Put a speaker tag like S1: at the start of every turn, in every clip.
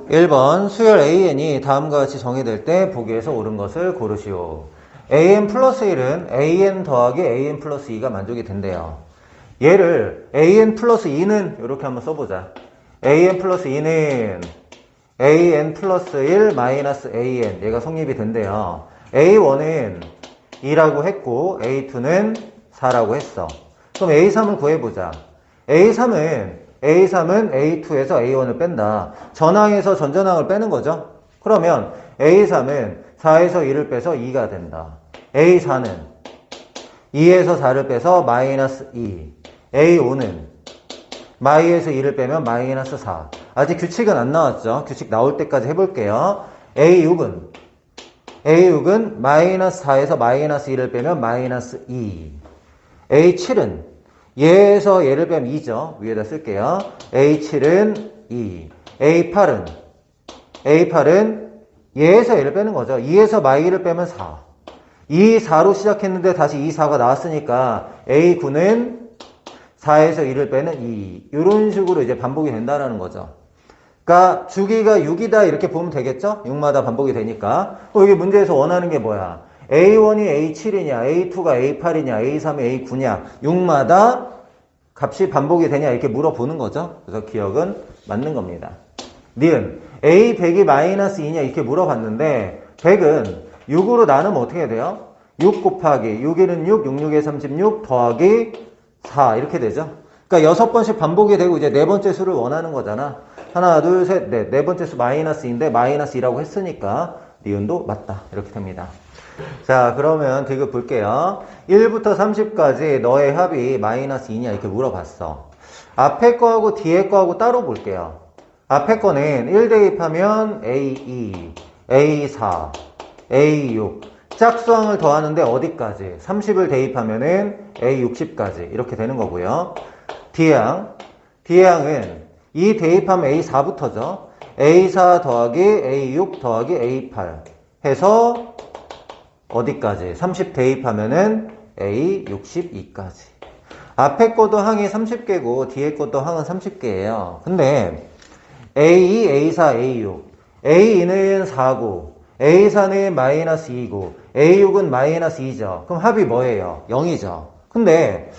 S1: 1번 수열 AN이 다음과 같이 정의될 때 보기에서 옳은 것을 고르시오. AN 플러스 1은 AN 더하기 AN 플러스 2가 만족이 된대요. 얘를 AN 플러스 2는 이렇게 한번 써보자. AN 플러스 2는 AN 플러스 1 마이너스 AN 얘가 성립이 된대요. A1은 2라고 했고 A2는 4라고 했어. 그럼 A3을 구해보자. A3은 A2에서 A1을 뺀다. 전항에서 전전항을 빼는 거죠. 그러면 A3은 4에서 1을 빼서 2가 된다. A4는 2에서 4를 빼서 마이너스 2. A5는 마이에서 2를 빼면 마이너스 4. 아직 규칙은 안 나왔죠. 규칙 나올 때까지 해볼게요. A6은 마이너스 4에서 마이너스 2를 빼면 마이너스 2. A7은 얘에서 얘를 빼면 2죠. 위에다 쓸게요. A7은 2. A8은 얘에서 얘를 빼는 거죠. 2에서 마이를 빼면 4. 2, 4로 시작했는데 다시 2, 4가 나왔으니까 A9는 4에서 2를 빼는 2. 이런 식으로 이제 반복이 된다라는 거죠. 그러니까 주기가 6이다 이렇게 보면 되겠죠? 6마다 반복이 되니까. 여기 문제에서 원하는 게 뭐야? A1이 A7이냐, A2가 A8이냐, A3이 A9냐, 6마다 값이 반복이 되냐 이렇게 물어보는 거죠. 그래서 기억은 맞는 겁니다. 니은 A100이 마이너스 2냐 이렇게 물어봤는데 100은 6으로 나누면 어떻게 돼요? 6 곱하기 6일은 6, 6, 6에 36 더하기 4 이렇게 되죠. 그러니까 6번씩 반복이 되고 이제 네 번째 수를 원하는 거잖아. 하나, 둘, 셋, 넷. 네 번째 수 마이너스 2인데 마이너스 2라고 했으니까 니은도 맞다. 이렇게 됩니다. 자, 그러면 디귿 볼게요. 1부터 30까지 너의 합이 마이너스 2냐 이렇게 물어봤어. 앞에 거하고 뒤에 거하고 따로 볼게요. 앞에 거는 1 대입하면 A2, A4, A6 짝수항을 더하는데 어디까지? 30을 대입하면은 A60까지 이렇게 되는 거고요. 뒤에 항은 2 대입하면 A4부터죠. A4 더하기 A6 더하기 A8 해서 어디까지? 30 대입하면은 A62까지. 앞에 것도 항이 30개고 뒤에 것도 항은 30개예요. 근데 A2, A4, A6 A2는 4고 A4는 마이너스 2고 A6은 마이너스 2죠. 그럼 합이 뭐예요? 0이죠. 근데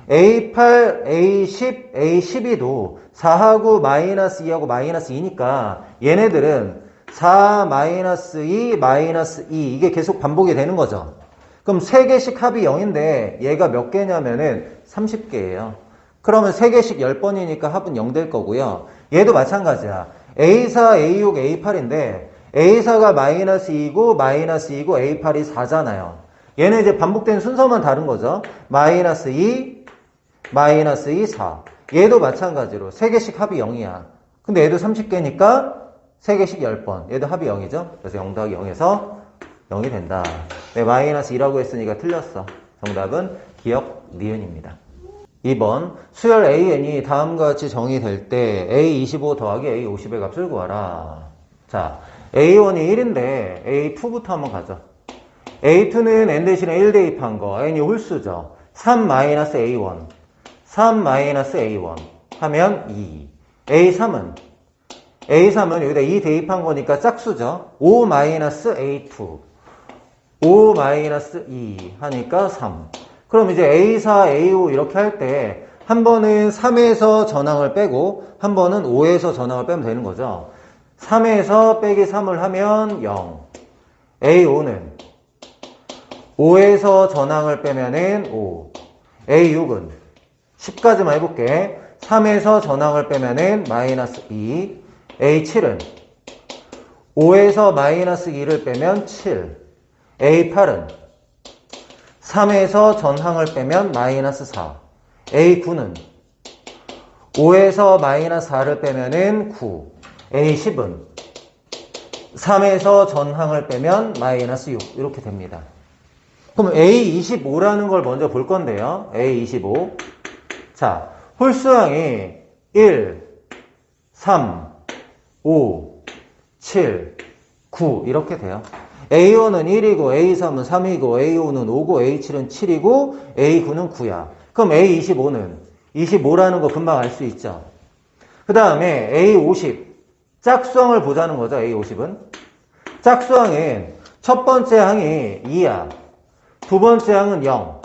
S1: A8, A10, A12도 4하고 마이너스 2하고 마이너스 2니까 얘네들은 4, 마이너스 2, 마이너스 2 이게 계속 반복이 되는 거죠. 그럼 3개씩 합이 0인데 얘가 몇 개냐면은 30개예요. 그러면 3개씩 10번이니까 합은 0 될 거고요. 얘도 마찬가지야. A4, A6, A8인데 A4가 마이너스 2고 마이너스 2고 A8이 4잖아요. 얘는 이제 반복된 순서만 다른 거죠. 마이너스 2, 마이너스 2, 4. 얘도 마찬가지로 3개씩 합이 0이야. 근데 얘도 30개니까 3개씩 10번. 얘도 합이 0이죠. 그래서 0 더하기 0에서 0이 된다. 네, 마이너스 2라고 했으니까 틀렸어. 정답은 기억 니은입니다. 2번 수열 AN이 다음과 같이 정의될 때 A25 더하기 A50의 값을 구하라. 자, A1이 1인데 A2부터 한번 가죠. A2는 N 대신에 1 대입한 거. N이 홀수죠. 3 마이너스 A1. 3 마이너스 A1 하면 2. A3은 여기다 2 대입한 거니까 짝수죠. 5 마이너스 A2. 5 마이너스 2 하니까 3. 그럼 이제 A4, A5 이렇게 할 때 한 번은 3에서 전항을 빼고 한 번은 5에서 전항을 빼면 되는 거죠. 3에서 빼기 3을 하면 0. A5는 5에서 전항을 빼면은 5. A6은 10까지만 해볼게. 3에서 전항을 빼면은 마이너스 2. A7은 5에서 마이너스 2를 빼면 7. A8은 3에서 전항을 빼면 마이너스 4. A9는 5에서 마이너스 4를 빼면은 9. A10은 3에서 전항을 빼면 마이너스 6. 이렇게 됩니다. 그럼 A25라는 걸 먼저 볼 건데요. A25. 자, 홀수항이 1, 3, 5, 7, 9 이렇게 돼요. A1은 1이고 A3은 3이고 A5는 5고 A7은 7이고 A9는 9야. 그럼 A25는 25라는 거 금방 알 수 있죠. 그 다음에 A50 짝수항을 보자는 거죠. A50은. 짝수항은 첫 번째 항이 2야. 두 번째 항은 0.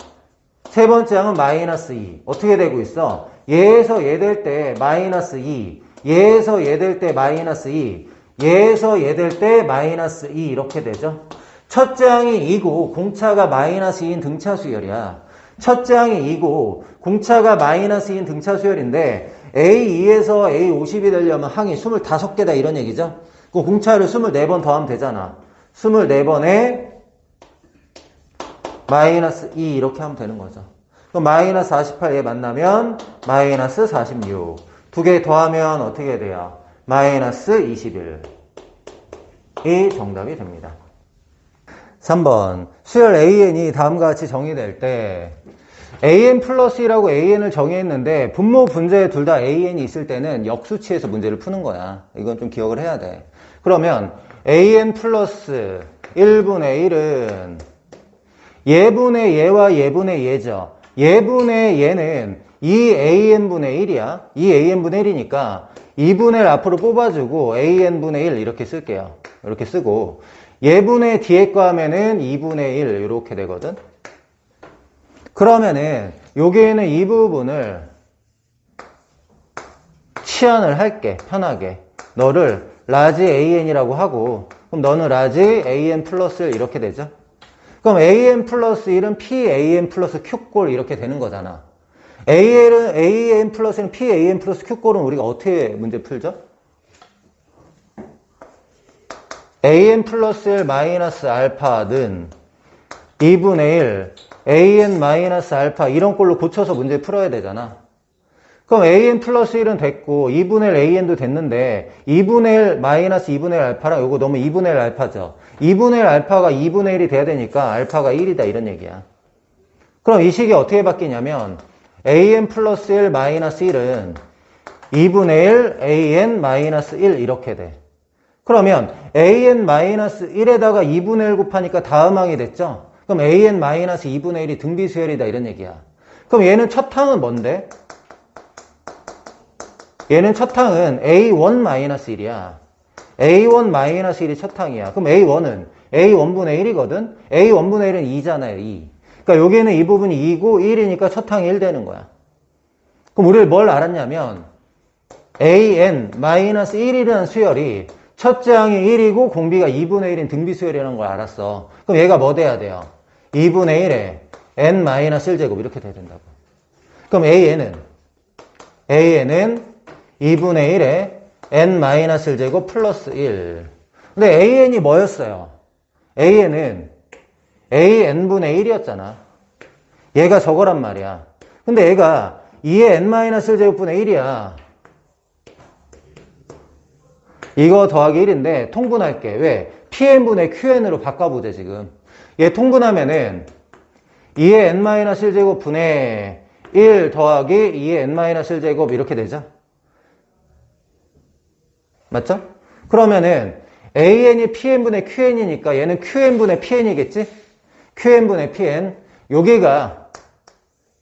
S1: 세 번째 항은 마이너스 2. 어떻게 되고 있어? 얘에서 얘 될 때 마이너스 2. 얘에서 얘 될 때 마이너스 2. 얘에서 얘 될 때 마이너스 2 이렇게 되죠. 첫째 항이 2고 공차가 마이너스 2인 등차 수열이야. 첫째 항이 2고 공차가 마이너스 2인 등차 수열인데 A2에서 A50이 되려면 항이 25개다 이런 얘기죠. 그 공차를 24번 더하면 되잖아. 24번에 마이너스 2 이렇게 하면 되는 거죠. 그럼 마이너스 48 얘 만나면 마이너스 46. 두 개 더하면 어떻게 돼요? 마이너스 21. 이 정답이 됩니다. 3번 수열 AN이 다음과 같이 정의될 때 AN 플러스 1하고 AN을 정의했는데 분모 분자에 둘 다 AN이 있을 때는 역수치에서 문제를 푸는 거야. 이건 좀 기억을 해야 돼. 그러면 AN 플러스 1분의 1은 얘분의 얘와 얘분의 얘죠. 얘분의 얘는 2AN분의 1이야. 2AN분의 1이니까 2분의 1 앞으로 뽑아주고 AN분의 1 이렇게 쓸게요. 이렇게 쓰고 얘분의 뒤에 거 하면은 2분의 1 이렇게 되거든. 그러면은 여기에는 이 부분을 치환을 할게. 편하게. 너를 라지 AN이라고 하고 그럼 너는 라지 AN 플러스 1 이렇게 되죠. 그럼 AN 플러스 1은 PAN 플러스 Q꼴 이렇게 되는 거잖아. AN 플러스 1은 PAN 플러스 Q꼴은 우리가 어떻게 문제 풀죠? AN 플러스 1 마이너스 알파는 2분의 1 AN 마이너스 알파 이런 꼴로 고쳐서 문제 풀어야 되잖아. 그럼 AN 플러스 1은 됐고 2분의 1 AN도 됐는데 2분의 1 마이너스 2분의 1 알파랑 요거 너무 2분의 1 알파죠. 2분의 1 알파가 2분의 1이 돼야 되니까 알파가 1이다 이런 얘기야. 그럼 이 식이 어떻게 바뀌냐면 AN 플러스 1 마이너스 1은 2분의 1 AN 마이너스 1 이렇게 돼. 그러면 AN 마이너스 1에다가 2분의 1 곱하니까 다음 항이 됐죠? 그럼 AN 마이너스 2분의 1이 등비수열이다 이런 얘기야. 그럼 얘는 첫 항은 뭔데? 얘는 첫 항은 A1 마이너스 1이야. A1 마이너스 1이 첫 항이야. 그럼 A1은 A1분의 1이거든? A1분의 1은 2잖아요, 2. 그러니까 여기에는 이 부분이 2고 1이니까 첫 항이 1 되는 거야. 그럼 우리를 뭘 알았냐면 AN 마이너스 1이라는 수열이 첫째 항이 1이고 공비가 2분의 1인 등비수열이라는 걸 알았어. 그럼 얘가 뭐 돼야 돼요? 2분의 1에 n 마이너스 1제곱 이렇게 돼야 된다고. 그럼 AN은 2분의 1에 n 마이너스 1제곱 플러스 1. 근데 AN이 뭐였어요? AN은 AN분의 1이었잖아. 얘가 저거란 말이야. 근데 얘가 2의 n 마이너스 1제곱분의 1이야. 이거 더하기 1인데 통분할게. 왜? PN분의 QN으로 바꿔보자 지금. 얘 통분하면은 2의 n-1제곱분의 1 더하기 2의 n-1제곱 이렇게 되죠? 맞죠? 그러면은 AN이 PN분의 QN이니까 얘는 QN분의 PN이겠지? QN분의 PN. 여기가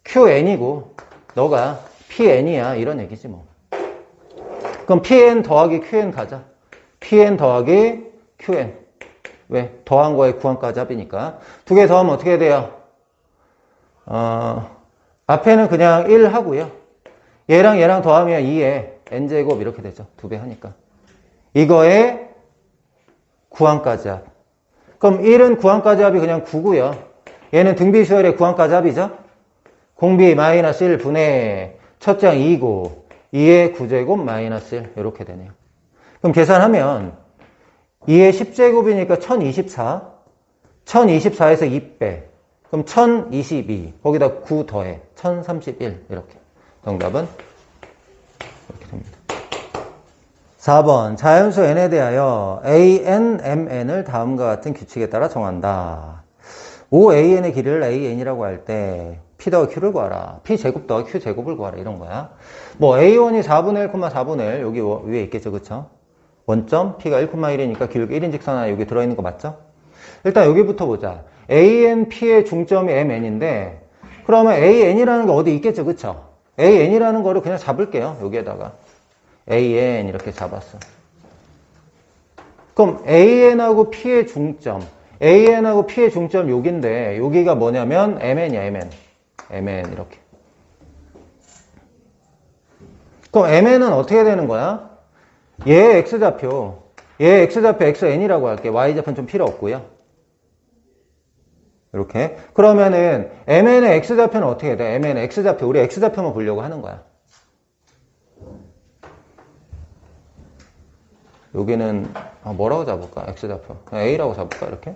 S1: QN이고 너가 PN이야 이런 얘기지 뭐. 그럼 PN 더하기 QN 가자. PN 더하기 QN. 왜? 더한 거에 구한까지 합이니까. 두 개 더하면 어떻게 돼요? 앞에는 그냥 1 하고요. 얘랑 더하면 2에 n제곱 이렇게 되죠. 두 배 하니까. 이거에 구한까지 합. 그럼 1은 구한까지 합이 그냥 9고요. 얘는 등비수열의 구한까지 합이죠. 공비 마이너스 1분의 첫째 항 2고 2의 9제곱 마이너스 1 이렇게 되네요. 그럼 계산하면 2의 10제곱이니까 1024. 1024에서 2빼. 그럼 1022. 거기다 9 더해. 1031. 이렇게. 정답은 이렇게 됩니다. 4번. 자연수 n에 대하여 an, mn을 다음과 같은 규칙에 따라 정한다. OAN의 길이를 AN이라고 할 때 P 더하기 Q를 구하라. P제곱 더하기 Q제곱을 구하라. 이런 거야. 뭐 A1이 4분의 1, 4분의 1 여기 위에 있겠죠. 그쵸? 원점 P가 1,1이니까 기울기 1인 직선 하나 여기 들어있는 거 맞죠? 일단 여기부터 보자. AN, P의 중점이 MN인데 그러면 AN이라는 게 어디 있겠죠. 그쵸? AN이라는 거를 그냥 잡을게요. 여기에다가 AN 이렇게 잡았어. 그럼 AN하고 P의 중점, AN하고 P의 중점 여기인데 여기가 뭐냐면 MN이야, MN 이렇게. 그럼 MN은 어떻게 되는 거야? 얘 X좌표, 얘 X좌표 XN이라고 할게. Y좌표는 좀 필요 없고요. 이렇게. 그러면은 MN의 X좌표는 어떻게 돼? MN의 X좌표, 우리 X좌표만 보려고 하는 거야. 여기는 뭐라고 잡을까? X좌표. 그냥 A라고 잡을까? 이렇게.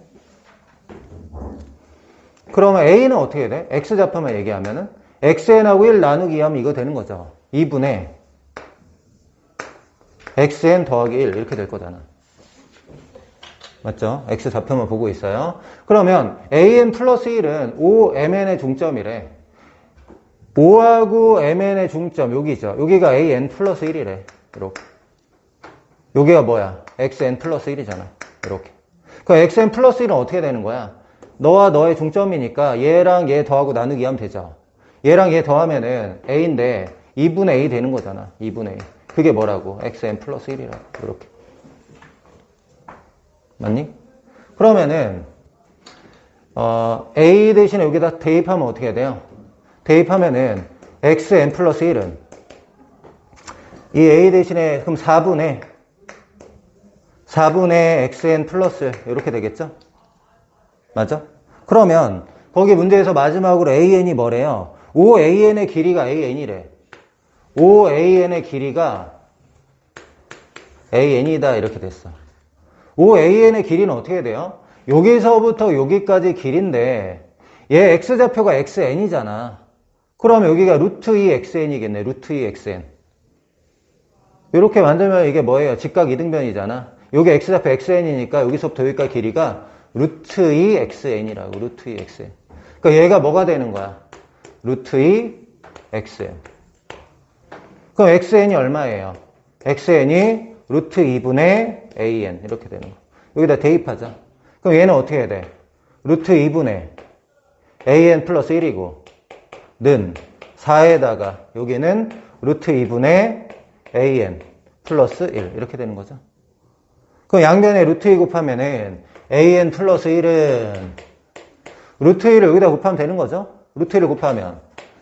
S1: 그러면 A는 어떻게 돼? X좌표만 얘기하면은 XN하고 1 나누기 하면 이거 되는 거죠. 2분의 XN 더하기 1 이렇게 될 거잖아. 맞죠? X좌표만 보고 있어요. 그러면 AN 플러스 1은 OMN의 중점이래. O하고 MN의 중점 여기죠. 여기가 AN 플러스 1이래. 이렇게. 여기가 뭐야? XN 플러스 1이잖아. 이렇게. 그럼 XN 플러스 1은 어떻게 되는 거야? 너와 너의 중점이니까 얘랑 얘 더하고 나누기 하면 되죠. 얘랑 얘 더하면은 A인데 2분의 A 되는 거잖아. 2분의 A. 그게 뭐라고? XN 플러스 1이라고. 이렇게. 맞니? 그러면은 A 대신에 여기다 대입하면 어떻게 돼요? 대입하면은 XN 플러스 1은 이 A 대신에 그럼 4분의 XN 플러스 이렇게 되겠죠? 맞아? 그러면 거기 문제에서 마지막으로 AN이 뭐래요? OAN의 길이가 AN이래. OAN의 길이가 AN이다 이렇게 됐어. OAN의 길이는 어떻게 돼요? 여기서부터 여기까지 길인데 얘 X좌표가 XN이잖아. 그럼 여기가 루트 2XN이겠네. 루트 2XN. 이렇게 만들면 이게 뭐예요? 직각 이등변이잖아. 여기 X좌표 XN이니까 여기서부터 여기까지 길이가 루트 2XN이라고. 루트 2XN. 그러니까 얘가 뭐가 되는 거야? 루트 2XN. 그럼 XN이 얼마예요? XN이 루트 2분의 AN 이렇게 되는 거. 여기다 대입하자. 그럼 얘는 어떻게 해야 돼? 루트 2분의 AN 플러스 1이고 는 4에다가 여기는 루트 2분의 AN 플러스 1 이렇게 되는 거죠. 그럼 양변에 루트 2 곱하면은 AN 플러스 1은 루트 2를 여기다 곱하면 되는 거죠. 루트 2를 곱하면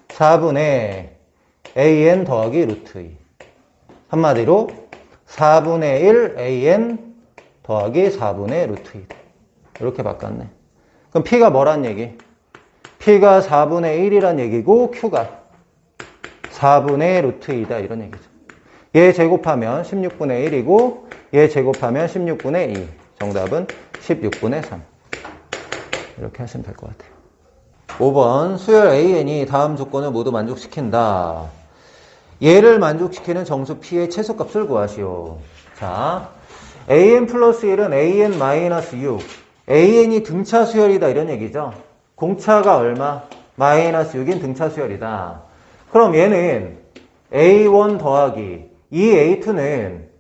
S1: 4분의 AN 더하기 루트 2. 한마디로 4분의 1 AN 더하기 4분의 루트 2. 이렇게 바꿨네. 그럼 P가 뭐란 얘기? P가 4분의 1이란 얘기고 Q가 4분의 루트 2다 이런 얘기죠. 얘 제곱하면 16분의 1이고 얘 제곱하면 16분의 2. 정답은 16분의 3. 이렇게 하시면 될 것 같아요. 5번 수열 AN이 다음 조건을 모두 만족시킨다. 얘를 만족시키는 정수 P의 최소값을 구하시오. 자, AN 플러스 1은 AN 마이너스 6. AN이 등차 수열이다 이런 얘기죠. 공차가 얼마? 마이너스 6인 등차 수열이다. 그럼 얘는 A1 더하기 이 A2는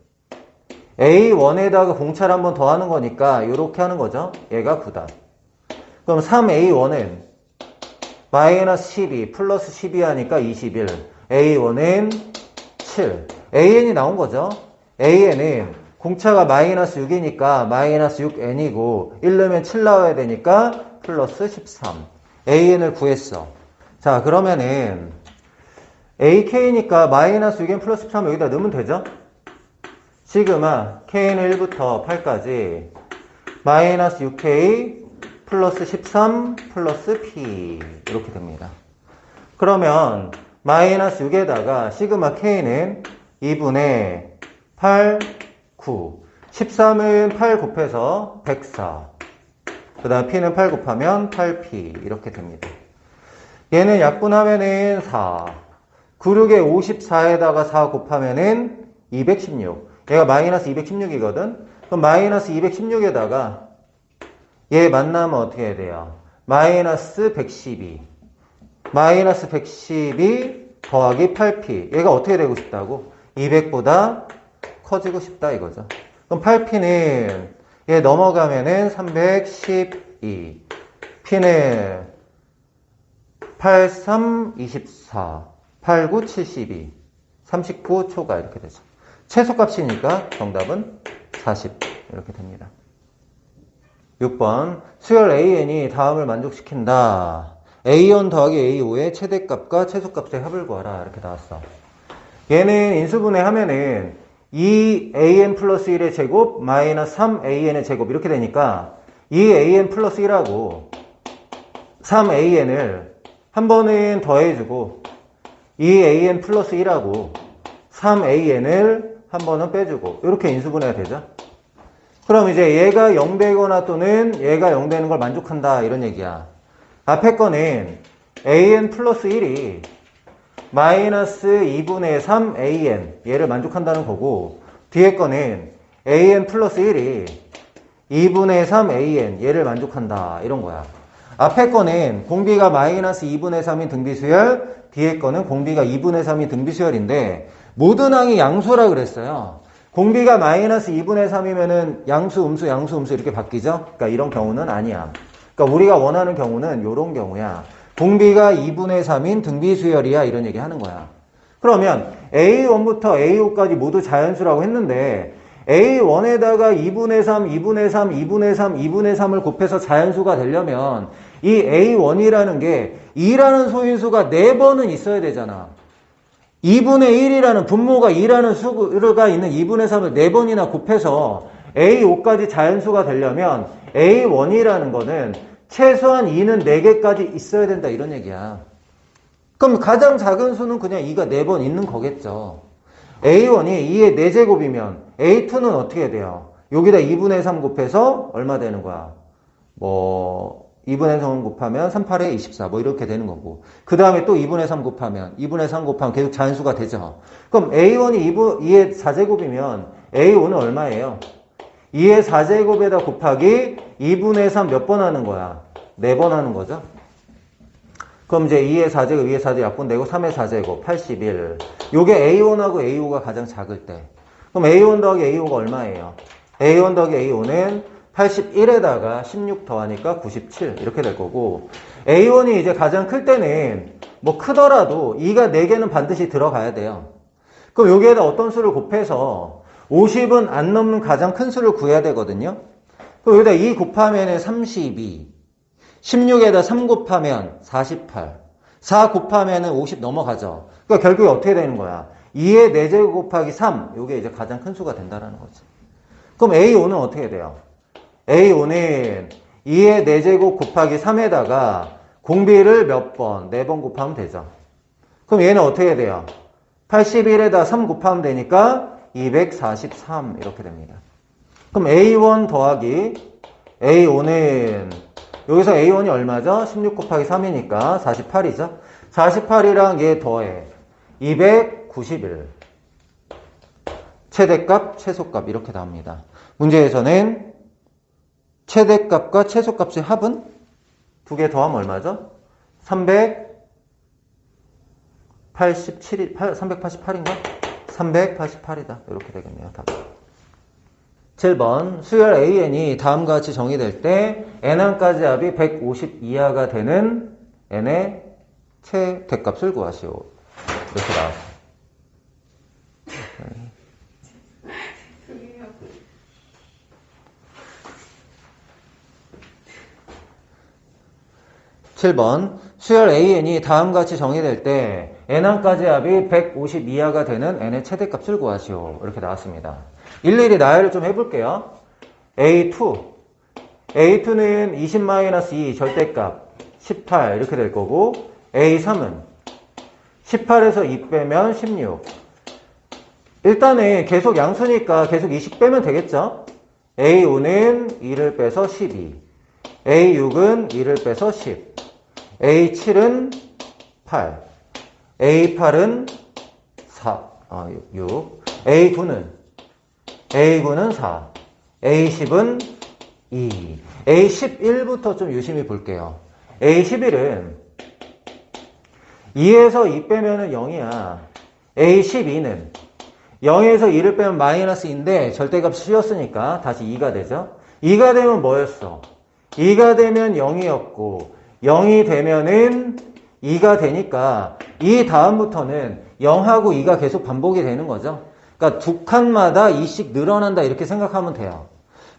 S1: A1에다가 공차를 한번 더하는 거니까 이렇게 하는 거죠. 얘가 9다. 그럼 3A1은 마이너스 12 플러스 12 하니까 21. A1은 7. AN이 나온 거죠. AN은 공차가 마이너스 6이니까 마이너스 6N이고 1 넣으면 7 나와야 되니까 플러스 13. AN을 구했어. 자, 그러면은 AK니까 마이너스 6N 플러스 13 여기다 넣으면 되죠? 시그마 K는 1부터 8까지 마이너스 6K 플러스 13 플러스 P 이렇게 됩니다. 그러면 마이너스 6에다가 시그마 K는 2분의 8, 9 13은 8 곱해서 104 그 다음 P는 8 곱하면 8P 이렇게 됩니다. 얘는 약분하면은 4 96에 54에다가 4 곱하면은 216 얘가 마이너스 216이거든. 그럼 마이너스 216에다가 얘 만나면 어떻게 해야 돼요? 마이너스 112 마이너스 112 더하기 8P 얘가 어떻게 되고 싶다고? 200보다 커지고 싶다 이거죠. 그럼 8P는 얘 넘어가면은 312 P는 83 24 89 72 39 초가 이렇게 되죠. 최소값이니까 정답은 40 이렇게 됩니다. 6번 수열 AN이 다음을 만족시킨다. A1 더하기 A5의 최대값과 최소값의 합을 구하라. 이렇게 나왔어. 얘는 인수분해 하면은 2AN 플러스 1의 제곱 마이너스 3AN의 제곱 이렇게 되니까 2AN 플러스 1하고 3AN을 한 번은 더해주고 2AN 플러스 1하고 3AN을 한 번은 빼주고 이렇게 인수분해가 되죠. 그럼 이제 얘가 0 되거나 또는 얘가 0 되는 걸 만족한다 이런 얘기야. 앞에 거는 AN 플러스 1이 마이너스 2분의 3AN 얘를 만족한다는 거고 뒤에 거는 AN 플러스 1이 2분의 3AN 얘를 만족한다 이런 거야. 앞에 거는 공비가 마이너스 2분의 3인 등비수열, 뒤에 거는 공비가 2분의 3인 등비수열인데 모든 항이 양수라 그랬어요. 공비가 마이너스 2분의 3이면은 양수, 음수, 양수, 음수 이렇게 바뀌죠? 그러니까 이런 경우는 아니야. 그러니까 우리가 원하는 경우는 이런 경우야. 공비가 2분의 3인 등비수열이야 이런 얘기 하는 거야. 그러면 A1부터 A5까지 모두 자연수라고 했는데 A1에다가 2분의 3, 2분의 3, 2분의 3, 2분의 3을 곱해서 자연수가 되려면 이 A1이라는 게 2라는 소인수가 4번은 있어야 되잖아. 2분의 1이라는 분모가 2라는 수가 있는 2분의 3을 4번이나 곱해서 A5까지 자연수가 되려면 A1이라는 거는 최소한 2는 4개까지 있어야 된다 이런 얘기야. 그럼 가장 작은 수는 그냥 2가 4번 있는 거겠죠. A1이 2의 4제곱이면 A2는 어떻게 돼요? 여기다 2분의 3 곱해서 얼마 되는 거야? 2분의 3 곱하면 3, 8에 24 이렇게 되는 거고 그 다음에 또 2분의 3 곱하면 2분의 3 곱하면 계속 자연수가 되죠. 그럼 A1이 2의 4제곱이면 A5는 얼마예요? 2의 4제곱에다 곱하기 2분의 3 몇 번 하는 거야? 4번 하는 거죠. 그럼 이제 2의 4제곱, 2의 4제곱 약분되고 3의 4제곱, 81. 요게 A1하고 A5가 가장 작을 때. 그럼 A1 더하기 A5가 얼마예요? A1 더하기 A5는 81에다가 16 더하니까 97 이렇게 될 거고 A1이 이제 가장 클 때는 뭐 크더라도 2가 4개는 반드시 들어가야 돼요. 그럼 여기에다 어떤 수를 곱해서 50은 안 넘는 가장 큰 수를 구해야 되거든요. 그럼 여기다 2 곱하면 32 16에다 3 곱하면 48 4 곱하면 50 넘어가죠. 그러니까 결국에 어떻게 되는 거야? 2의 4제곱 곱하기 3 이게 이제 가장 큰 수가 된다는 거지. 그럼 A5는 어떻게 돼요? A5는 2의 4제곱 곱하기 3에다가 공비를 몇 번? 4번 곱하면 되죠. 그럼 얘는 어떻게 돼요? 81에다 3 곱하면 되니까 243 이렇게 됩니다. 그럼 A1 더하기 A5는 여기서 A1이 얼마죠? 16 곱하기 3이니까 48이죠. 48이랑 얘 더해 291 최대값, 최소값 이렇게 나옵니다. 문제에서는 최대값과 최소값의 합은 두 개 더하면 얼마죠? 388인가? 388이다. 이렇게 되겠네요. 답. 7번 수열 AN이 다음과 같이 정의될 때 N항까지 합이 150 이하가 되는 N의 최대값을 구하시오. 이렇게 나왔어요. 7번 수열 AN이 다음과 같이 정의될 때 N항까지 합이 150 이하가 되는 N의 최대값을 구하시오. 이렇게 나왔습니다. 일일이 나열을 좀 해볼게요. A2는 20-2 절대값 18 이렇게 될 거고 A3은 18에서 2 빼면 16 일단은 계속 양수니까 계속 20 빼면 되겠죠. A5는 2를 빼서 12 A6은 2를 빼서 10 A7은 8 A8은 6 A9는 4 A10은 2 A11부터 좀 유심히 볼게요. A11은 2에서 2 빼면 0이야. A12는 0에서 2를 빼면 마이너스 2인데 절대값이 씌웠으니까 다시 2가 되죠. 2가 되면 뭐였어? 2가 되면 0이었고 0이 되면은 2가 되니까 이 다음부터는 0하고 2가 계속 반복이 되는 거죠. 그러니까 두 칸마다 2씩 늘어난다 이렇게 생각하면 돼요.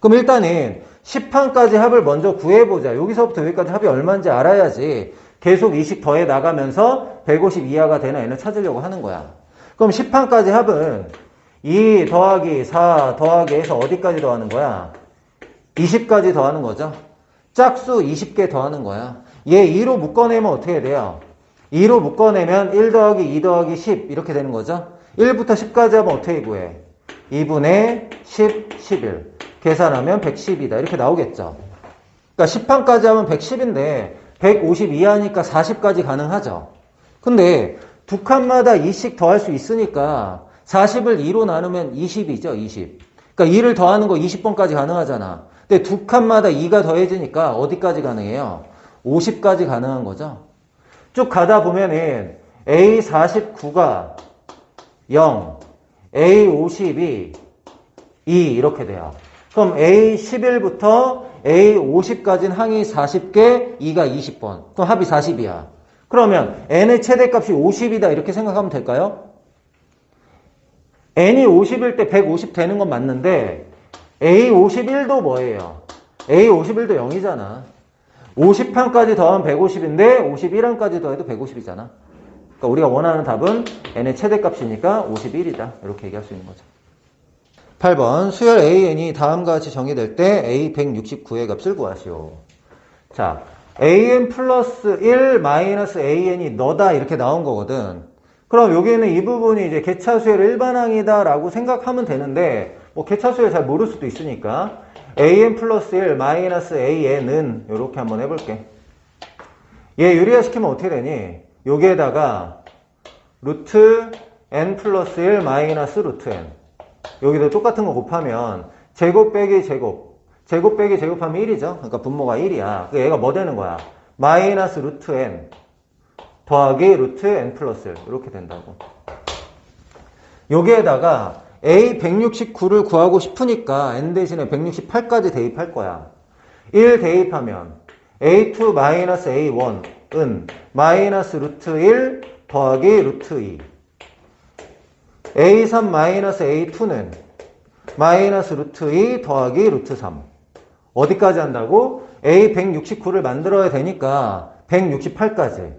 S1: 그럼 일단은 10판까지 합을 먼저 구해보자. 여기서부터 여기까지 합이 얼마인지 알아야지 계속 이식 더해 나가면서 150 이하가 되나 얘는 찾으려고 하는 거야. 그럼 10판까지 합은 2 더하기 4 더하기 해서 어디까지 더하는 거야? 20까지 더하는 거죠. 짝수 20개 더하는 거야. 얘 2로 묶어내면 어떻게 돼요? 2로 묶어내면 1 더하기 2 더하기 10 이렇게 되는 거죠. 1부터 10까지 하면 어떻게 구해? 2분의 10, 11 계산하면 110이다 이렇게 나오겠죠. 그러니까 10판까지 하면 110인데 150 이하니까 40까지 가능하죠. 근데 두 칸마다 2씩 더할 수 있으니까 40을 2로 나누면 20이죠. 20. 그러니까 2를 더하는 거 20번까지 가능하잖아. 근데 두 칸마다 2가 더해지니까 어디까지 가능해요? 50까지 가능한 거죠. 쭉 가다 보면은 A49가 0, A50이 2 이렇게 돼요. 그럼 A11부터 A50까지는 항이 40개, 2가 20번. 그럼 합이 40이야. 그러면 n의 최대값이 50이다 이렇게 생각하면 될까요? n이 50일 때 150 되는 건 맞는데 A51도 뭐예요? A51도 0이잖아. 50판까지 더하면 150인데 51항까지 더해도 150이잖아. 그러니까 우리가 원하는 답은 n의 최대값이니까 51이다. 이렇게 얘기할 수 있는 거죠. 8번 수열 AN이 다음과 같이 정의될 때 A169의 값을 구하시오. 자, AN 플러스 1 마이너스 AN이 너다 이렇게 나온 거거든. 그럼 여기는 이 부분이 이제 개차수열 일반항이다 라고 생각하면 되는데 뭐 개차수열 잘 모를 수도 있으니까 AN 플러스 1 마이너스 AN은 이렇게 한번 해볼게. 얘 유리화시키면 어떻게 되니? 여기에다가 루트 N 플러스 1 마이너스 루트 N 여기도 똑같은 거 곱하면 제곱 빼기 제곱 제곱 빼기 제곱하면 1이죠. 그러니까 분모가 1이야. 얘가 뭐 되는 거야? 마이너스 루트 N 더하기 루트 N 플러스 1 이렇게 된다고. 여기에다가 A169를 구하고 싶으니까 N 대신에 168까지 대입할 거야. 1 대입하면 A2 마이너스 A1은 마이너스 루트 1 더하기 루트 2 A3 마이너스 A2는 마이너스 루트 2 더하기 루트 3 어디까지 한다고? A169를 만들어야 되니까 168까지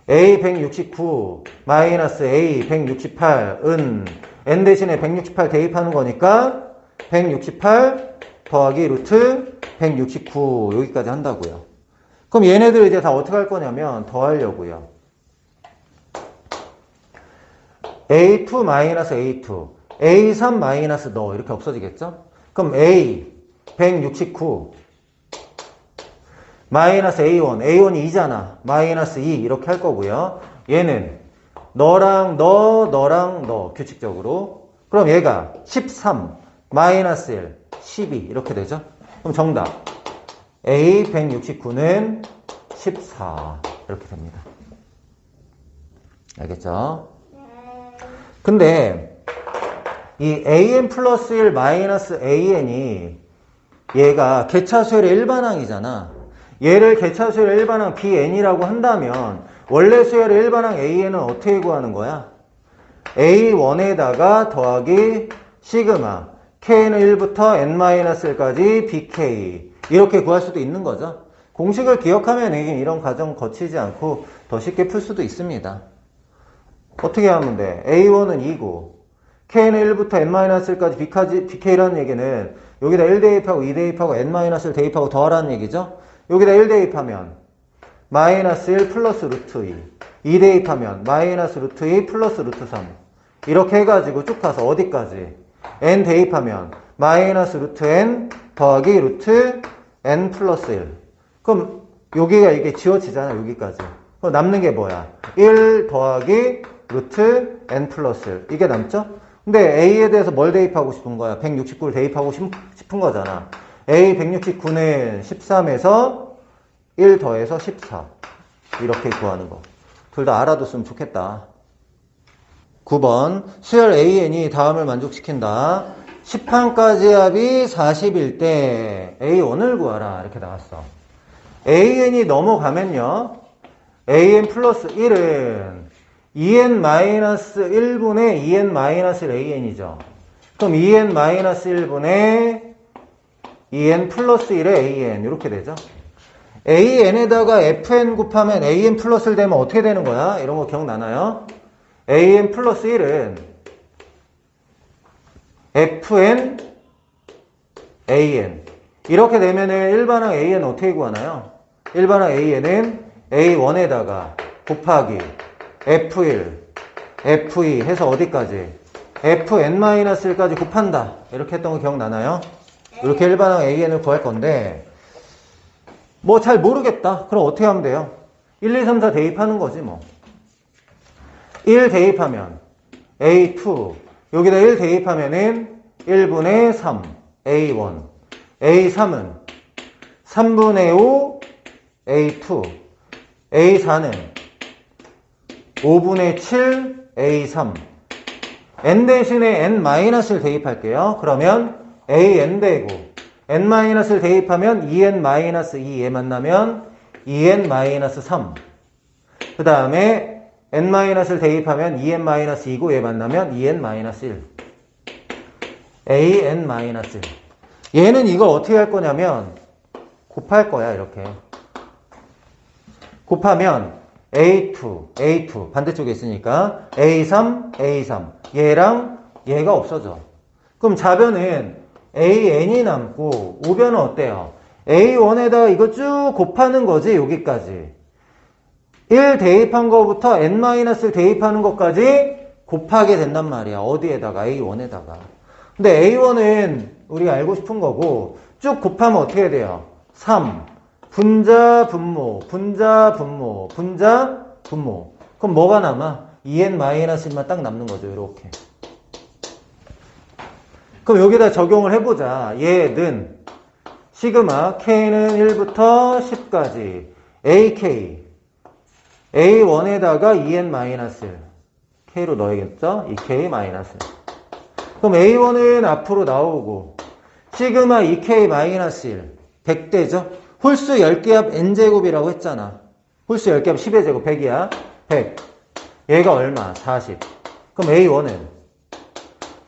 S1: A169 마이너스 A168은 N 대신에 168 대입하는 거니까 168 더하기 루트 169 여기까지 한다고요. 그럼 얘네들 이제 다 어떻게 할 거냐면 더하려고요. A2 마이너스 A2 A3 마이너스 너 이렇게 없어지겠죠? 그럼 A 169 마이너스 A1 A1이 2잖아. 마이너스 2 이렇게 할 거고요. 얘는 너랑 너 규칙적으로. 그럼 얘가 13 마이너스 1 12 이렇게 되죠. 그럼 정답 A169는 14 이렇게 됩니다. 알겠죠? 근데 이 AN 플러스 1 마이너스 AN이 얘가 개차수열의 일반항이잖아. 얘를 개차수열의 일반항 BN이라고 한다면 원래 수열의 일반항 AN은 어떻게 구하는 거야? A1에다가 더하기 시그마 K는 1부터 N-1까지 BK 이렇게 구할 수도 있는 거죠. 공식을 기억하면 이런 과정 거치지 않고 더 쉽게 풀 수도 있습니다. 어떻게 하면 돼? A1은 2고 K는 1부터 N-1까지 BK라는 얘기는 여기다 1 대입하고 2 대입하고 N-를 대입하고 더하라는 얘기죠. 여기다 1 대입하면 마이너스 1 플러스 루트 2 대입하면 마이너스 루트 2 플러스 루트 3 이렇게 해가지고 쭉 가서 어디까지? N 대입하면 마이너스 루트 N 더하기 루트 N 플러스 1 그럼 여기가 이게 지워지잖아. 여기까지. 그럼 남는 게 뭐야? 1 더하기 루트 N 플러스 1 이게 남죠? 근데 A에 대해서 뭘 대입하고 싶은 거야? 169를 대입하고 싶은 거잖아. A 169는 13에서 1 더해서 14 이렇게 구하는 거. 둘 다 알아뒀으면 좋겠다. 9번 수열 AN이 다음을 만족시킨다. 10판까지 합이 40일 때 A1을 구하라 이렇게 나왔어. AN이 넘어가면요. AN 플러스 1은 2n-1분의 2n-1 AN이죠. 그럼 2n-1분의 2n 플러스 1에 an 이렇게 되죠. an에다가 fn 곱하면 an 플러스 1 되면 어떻게 되는 거야? 이런 거 기억나나요? an 플러스 1은 fn an 이렇게 되면은 일반항 an 어떻게 구하나요? 일반항 an은 a1에다가 곱하기 f1 f2 해서 어디까지? fn-1까지 곱한다 이렇게 했던 거 기억나나요? 이렇게 일반항 an을 구할 건데 뭐 잘 모르겠다. 그럼 어떻게 하면 돼요? 1, 2, 3, 4 대입하는 거지 뭐. 1 대입하면 A2 여기다 1 대입하면은 1분의 3 A1 A3은 3분의 5 A2 A4는 5분의 7 A3 n 대신에 n-를 대입할게요. 그러면 an 되고 n-를 대입하면 2n-2 얘 만나면 2n-3 그 다음에 n-를 대입하면 2n-2고 얘 만나면 2n-1 an-1 얘는 이걸 어떻게 할 거냐면 곱할 거야. 이렇게 곱하면 A2 반대쪽에 있으니까 A3 얘랑 얘가 없어져. 그럼 좌변은 AN이 남고 우변은 어때요? A1에다가 이거 쭉 곱하는 거지. 여기까지 1 대입한 거부터 n-를 대입하는 것까지 곱하게 된단 말이야. 어디에다가? A1에다가. 근데 A1은 우리가 알고 싶은 거고 쭉 곱하면 어떻게 돼요? 3 분자 분모 그럼 뭐가 남아? 2n-1만 딱 남는 거죠. 이렇게. 그럼 여기다 적용을 해보자. 얘는 시그마 k는 1부터 10까지 ak a1에다가 2n-1 k로 넣어야겠죠? 2k-1 그럼 a1은 앞으로 나오고 시그마 2k-1 100대죠? 홀수 10개 합 n제곱이라고 했잖아. 홀수 10개 합 10의 제곱 100이야. 100 얘가 얼마? 40 그럼 a1은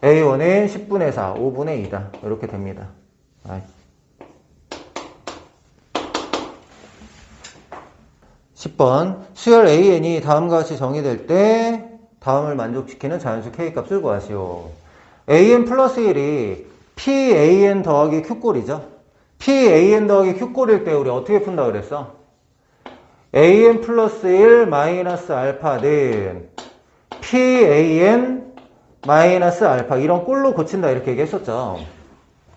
S1: 10분의 4 5분의 2다 이렇게 됩니다. 10번 수열 AN이 다음과 같이 정의될 때 다음을 만족시키는 자연수 K값을 구하시오. AN 플러스 1이 PAN 더하기 Q꼴이죠. PAN 더하기 Q꼴일 때 우리 어떻게 푼다 그랬어? AN 플러스 1 마이너스 알파는 PAN 마이너스 알파 이런 꼴로 고친다 이렇게 얘기했었죠.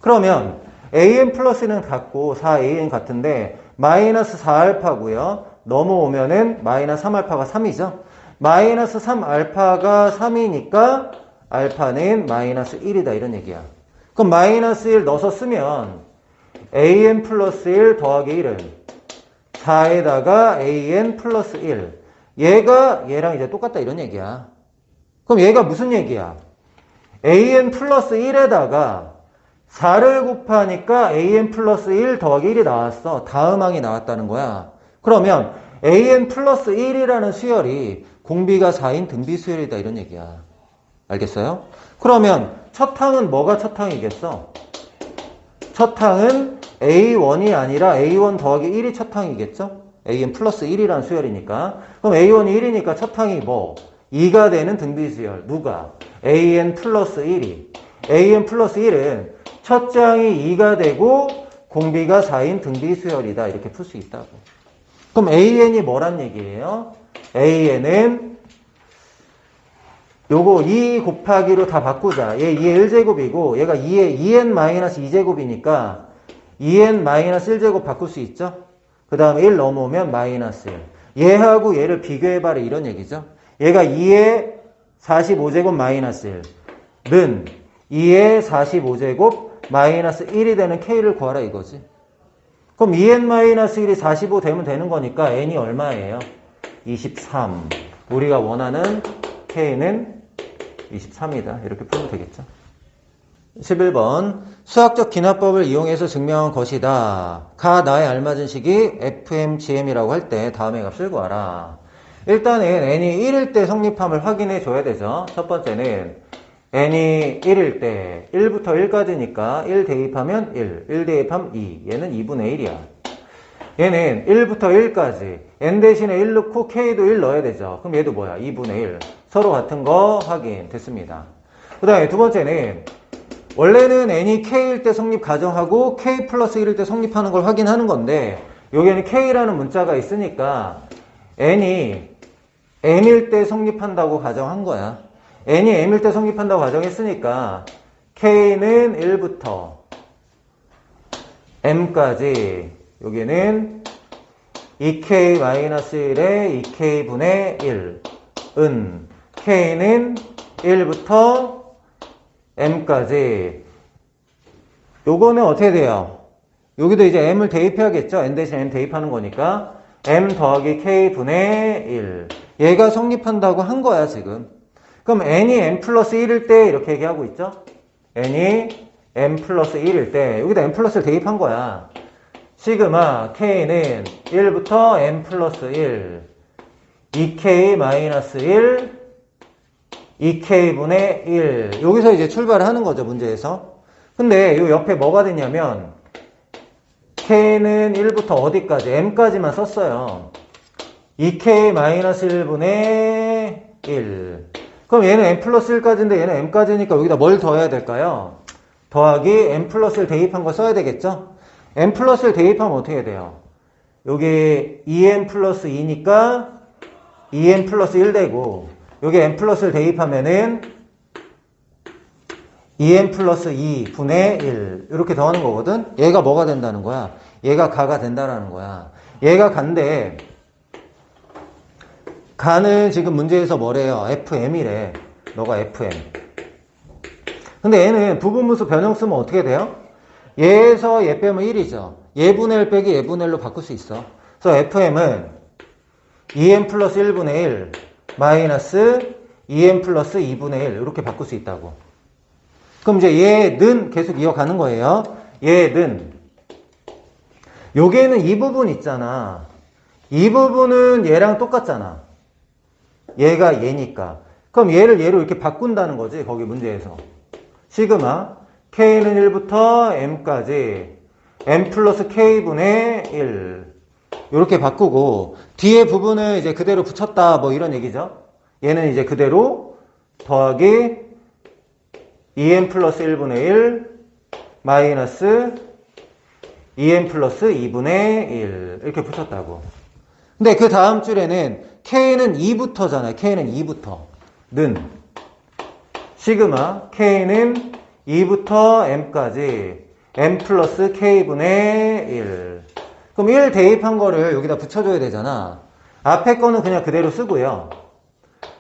S1: 그러면 AN 플러스는 같고 4AN 같은데 마이너스 4알파고요. 넘어오면은 마이너스 3알파가 3이죠. 마이너스 3알파가 3이니까 알파는 마이너스 1이다 이런 얘기야. 그럼 마이너스 1 넣어서 쓰면 AN 플러스 1 더하기 1은 4에다가 AN 플러스 1 얘가 얘랑 이제 똑같다 이런 얘기야. 그럼 얘가 무슨 얘기야? AN 플러스 1에다가 4를 곱하니까 AN 플러스 1 더하기 1이 나왔어. 다음 항이 나왔다는 거야. 그러면 AN 플러스 1이라는 수열이 공비가 4인 등비 수열이다 이런 얘기야. 알겠어요? 그러면 첫 항은 뭐가 첫 항이겠어? 첫 항은 A1이 아니라 A1 더하기 1이 첫 항이겠죠? AN 플러스 1이라는 수열이니까. 그럼 A1이 1이니까 첫 항이 뭐? 2가 되는 등비 수열. 누가? AN 플러스 1이. AN 플러스 1은 첫째 항이 2가 되고 공비가 4인 등비 수열이다. 이렇게 풀 수 있다고. 그럼 AN이 뭐란 얘기예요? AN은 요거 2 곱하기로 다 바꾸자. 얘 2의 1제곱이고 얘가 2의 2n-2제곱이니까 2n-1제곱 바꿀 수 있죠? 그 다음에 1 넘어오면 마이너스 1. 얘하고 얘를 비교해봐라 이런 얘기죠. 얘가 2의 45제곱 마이너스 1는 2의 45제곱 마이너스 1이 되는 K를 구하라 이거지. 그럼 2n-1이 45 되면 되는 거니까 n이 얼마예요? 23. 우리가 원하는 K는 23이다. 이렇게 풀면 되겠죠. 11번 수학적 기납법을 이용해서 증명한 것이다. 가 나에 알맞은 식이 FMGM이라고 할 때 다음의 값을 구하라. 일단은 n이 1일 때 성립함을 확인해 줘야 되죠. 첫 번째는 n이 1일 때 1부터 1까지니까 1 대입하면 1 대입하면 2. 얘는 2분의 1이야. 얘는 1부터 1까지 n 대신에 1 넣고 k도 1 넣어야 되죠. 그럼 얘도 뭐야? 2분의 1. 서로 같은 거 확인 됐습니다. 그 다음에 두 번째는 원래는 n이 k일 때 성립 가정하고 k 플러스 1일 때 성립하는 걸 확인하는 건데 여기에는 k라는 문자가 있으니까 n이 m일 때 성립한다고 가정한 거야. n이 m일 때 성립한다고 가정했으니까 k는 1부터 m까지 여기는 2k-1에 2k분의 1은 k는 1부터 m까지 요거는 어떻게 돼요? 여기도 이제 m을 대입해야겠죠? n 대신 m 대입하는 거니까 m 더하기 k분의 1 얘가 성립한다고 한 거야 지금. 그럼 n이 m 플러스 1일 때 이렇게 얘기하고 있죠? n이 m 플러스 1일 때 여기다 m 플러스를 대입한 거야. 시그마 k는 1부터 m 플러스 1 2k 마이너스 1 2k분의 1 여기서 이제 출발을 하는 거죠 문제에서. 근데 요 옆에 뭐가 됐냐면 k는 1부터 어디까지? m까지만 썼어요. 2k 마이너스 1분의 1 그럼 얘는 m 플러스 1까지인데 얘는 m까지니까 여기다 뭘 더해야 될까요? 더하기 m 플러스 1 대입한 거 써야 되겠죠? m 플러스 1 대입하면 어떻게 돼요? 여기 2m 플러스 2니까 2m 플러스 1 되고 여기 m 플러스 1 대입하면은 2m 플러스 2분의 1 이렇게 더하는 거거든? 얘가 뭐가 된다는 거야? 얘가 가가 된다라는 거야. 얘가 간데 가는 지금 문제에서 뭐래요? fm이래. 너가 fm. 근데 얘는 부분분수 변형 쓰면 어떻게 돼요? 얘에서 얘 빼면 1이죠. 얘분의 1 빼기 얘분의 1로 바꿀 수 있어. 그래서 fm은 2m 플러스 1분의 1 마이너스 2m 플러스 2분의 1 이렇게 바꿀 수 있다고. 그럼 이제 얘는 계속 이어가는 거예요. 얘는 여기에는 이 부분 있잖아. 이 부분은 얘랑 똑같잖아. 얘가 얘니까. 그럼 얘를 얘로 이렇게 바꾼다는 거지. 거기 문제에서. 시그마 k는 1부터 m까지 m 플러스 k분의 1 이렇게 바꾸고 뒤에 부분을 이제 그대로 붙였다 뭐 이런 얘기죠. 얘는 이제 그대로 더하기 2m 플러스 1분의 1 마이너스 2m 플러스 2분의 1 이렇게 붙였다고. 근데 그 다음 줄에는 k는 2부터잖아요. k는 2부터 는 시그마 k는 2부터 m까지 m 플러스 k분의 1 그럼 1 대입한 거를 여기다 붙여줘야 되잖아. 앞에 거는 그냥 그대로 쓰고요.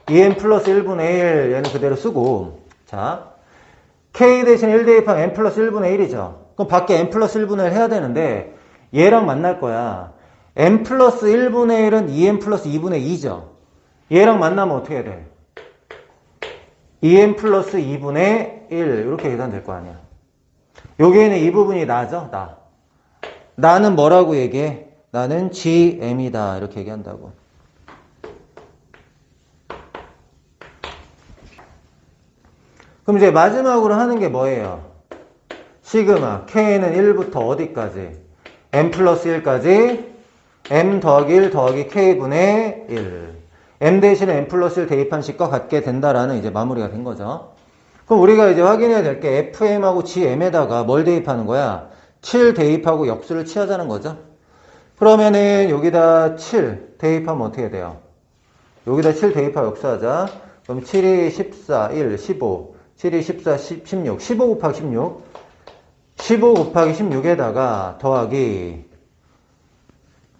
S1: 2m 플러스 1분의 1 얘는 그대로 쓰고 자 k 대신 1 대입하면 m 플러스 1분의 1이죠. 그럼 밖에 m 플러스 1분의 1 해야 되는데 얘랑 만날 거야. m 플러스 1분의 1은 2m 플러스 2분의 2죠. 얘랑 만나면 어떻게 해야 돼? 2m 플러스 2분의 1 이렇게 계산될 거 아니야. 여기에는 이 부분이 나죠? 나는 뭐라고 얘기해? 나는 gm이다 이렇게 얘기한다고. 그럼 이제 마지막으로 하는 게 뭐예요? 시그마 k는 1부터 어디까지? m 플러스 1까지 m 더하기 1 더하기 k분의 1 m 대신에 m 플러스 1 대입한 식과 같게 된다라는 이제 마무리가 된 거죠. 그럼 우리가 이제 확인해야 될 게 fm하고 gm에다가 뭘 대입하는 거야? 7 대입하고 역수를 취하자는 거죠. 그러면은 여기다 7 대입하면 어떻게 돼요? 여기다 7 대입하고 역수하자. 그럼 7이 14, 1, 15 7이 14, 16 15 곱하기 16 15 곱하기 16에다가 더하기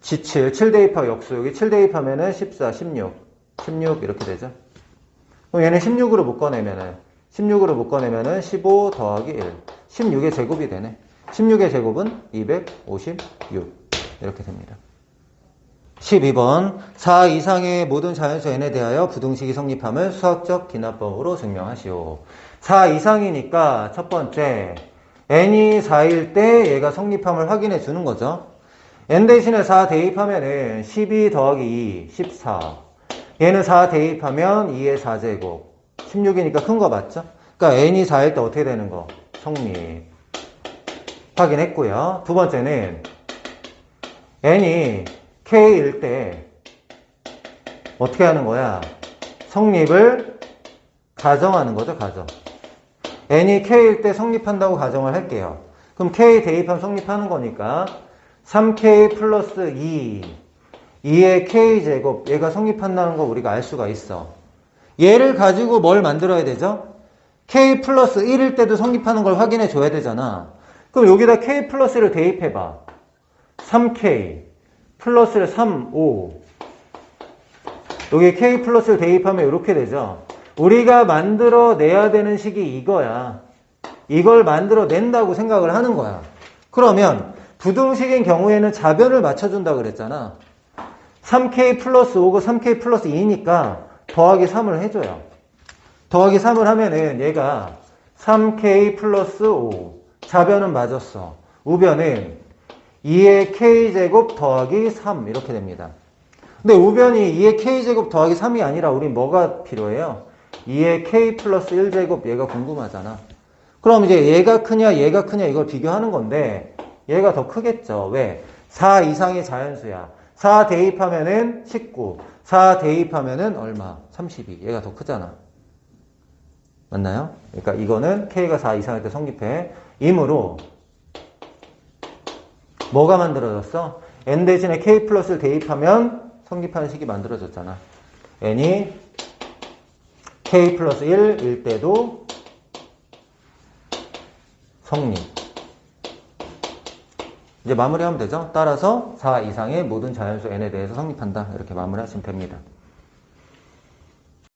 S1: G7 7 대입하고 역수 여기 7 대입하면은 14, 16 이렇게 되죠. 그럼 얘는 16으로 묶어내면은 15 더하기 1 16의 제곱이 되네. 16의 제곱은 256 이렇게 됩니다. 12번 4 이상의 모든 자연수 n에 대하여 부등식이 성립함을 수학적 기납법으로 증명하시오. 4 이상이니까 첫 번째 n이 4일 때 얘가 성립함을 확인해 주는 거죠. n 대신에 4 대입하면은 12 더하기 2 14 얘는 4 대입하면 2의 4제곱 16이니까 큰 거 맞죠? 그러니까 n이 4일 때 어떻게 되는 거? 성립. 확인했고요. 두 번째는 n이 k일 때 어떻게 하는 거야? 성립을 가정하는 거죠, 가정. n이 k일 때 성립한다고 가정을 할게요. 그럼 k 대입하면 성립하는 거니까 3k 플러스 2의 k제곱, 얘가 성립한다는 거 우리가 알 수가 있어. 얘를 가지고 뭘 만들어야 되죠? k 플러스 1일 때도 성립하는 걸 확인해 줘야 되잖아. 그럼 여기다 k 플러스를 대입해봐. 3k 플러스를 3, 5. 여기 k 플러스를 대입하면 이렇게 되죠. 우리가 만들어내야 되는 식이 이거야. 이걸 만들어낸다고 생각을 하는 거야. 그러면 부등식인 경우에는 자변을 맞춰준다 그랬잖아. 3k 플러스 5고 3k 플러스 2니까 더하기 3을 해줘요. 더하기 3을 하면은 얘가 3k 플러스 5. 자변은 맞았어. 우변은 2의 k제곱 더하기 3 이렇게 됩니다. 근데 우변이 2의 k제곱 더하기 3이 아니라 우린 뭐가 필요해요? 2의 k 플러스 1제곱 얘가 궁금하잖아. 그럼 이제 얘가 크냐 얘가 크냐 이걸 비교하는 건데 얘가 더 크겠죠. 왜? 4 이상의 자연수야. 4 대입하면은 19. 4 대입하면은 얼마? 32. 얘가 더 크잖아. 맞나요? 그러니까 이거는 k가 4 이상일 때 성립해. 이므로 뭐가 만들어졌어? n 대신에 k 플러스를 대입하면 성립하는 식이 만들어졌잖아. n이 k 플러스 1일 때도 성립. 이제 마무리하면 되죠? 따라서 4 이상의 모든 자연수 n에 대해서 성립한다. 이렇게 마무리하시면 됩니다.